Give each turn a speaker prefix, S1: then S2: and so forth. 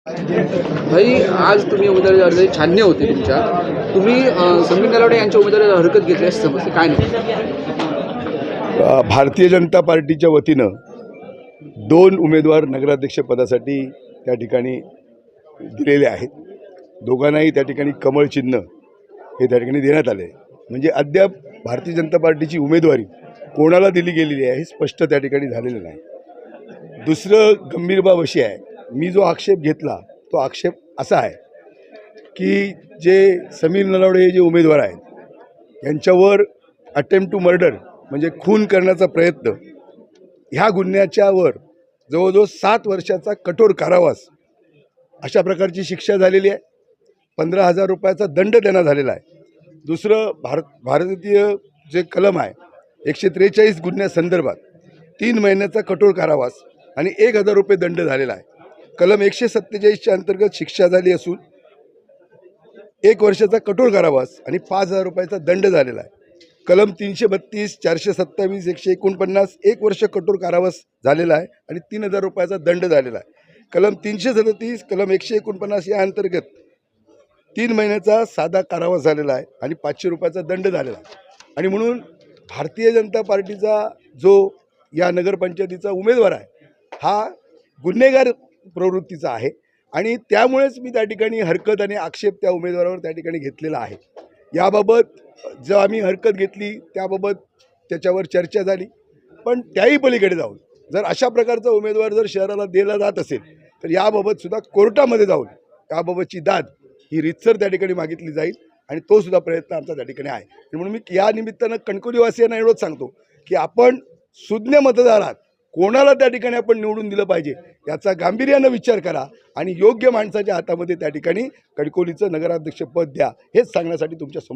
S1: भाई आज तुम्ही उमेदवारी अर्ज छाननी होती तुमच्या तुम्ही समीर नलावडे यांच्या उमेदवारीला हरकत घेतली अशी समजते काय नाही?
S2: भारतीय जनता पार्टीच्या वतीनं दोन उमेदवार नगराध्यक्षपदासाठी त्या ठिकाणी दिलेले आहेत. दोघांनाही त्या ठिकाणी कमळ चिन्ह हे त्या ठिकाणी देण्यात आले. म्हणजे अद्याप भारतीय जनता पार्टीची उमेदवारी कोणाला दिली गेलेली आहे हे स्पष्ट त्या ठिकाणी झालेलं नाही. दुसरं गंभीर बाब अशी आहे, मी जो आक्षेप घेतला तो आक्षेप असा आहे की जे समीर नलावडे जे उमेदवार आहेत यांच्यावर अटेम्प्ट टू मर्डर म्हणजे खून करण्याचा प्रयत्न ह्या गुन्ह्याच्यावर जवळजवळ 7 वर्षाचा कठोर कारावास अशा प्रकारची शिक्षा झालेली आहे. 15,000 रुपयाचा दंड त्यांना झालेला आहे. दुसरं भारतीय जे कलम आहे 143 गुन्ह्यासंदर्भात 3 महिन्याचा कठोर कारावास आणि 1,000 रुपये दंड झालेला आहे. कलम 147च्या अंतर्गत शिक्षा झाली असून 1 वर्षाचा कठोर कारावास आणि 5,000 रुपयाचा दंड झालेला आहे. कलम 332, 427, 149 1 वर्ष कठोर कारावास झालेला आहे आणि 3,000 रुपयाचा दंड झालेला आहे. कलम 337, कलम 149 या अंतर्गत 3 महिन्याचा साधा कारावास झालेला आहे आणि 500 रुपयाचा दंड झालेला आहे. आणि म्हणून भारतीय जनता पार्टीचा जो या नगरपंचायतीचा उमेदवार आहे हा गुन्हेगार प्रवृत्तीचा आहे आणि त्यामुळेच मी त्या ठिकाणी हरकत आणि आक्षेप त्या उमेदवारावर त्या ठिकाणी घेतलेला आहे. याबाबत जो आम्ही हरकत घेतली त्याबाबत त्याच्यावर चर्चा झाली, पण त्याही पलीकडे जाऊन जर अशा प्रकारचा उमेदवार जर शहराला दिला जात असेल तर याबाबत सुद्धा कोर्टामध्ये जाऊन याबाबतची दाद ही रीतसर त्या ठिकाणी मागितली जाईल आणि तो सुद्धा प्रयत्न आमचा त्या ठिकाणी आहे. म्हणून मी या निमित्तानं कणकवलीवासियांना एवढंच सांगतो की आपण सुज्ञ मतदार आहात, कोणाला त्या ठिकाणी आपण निवडून दिलं पाहिजे याचा गांभीर्यानं विचार करा आणि योग्य माणसाच्या हातामध्ये त्या ठिकाणी कणकवलीचं नगराध्यक्षपद द्या हेच सांगण्यासाठी तुमच्या समोर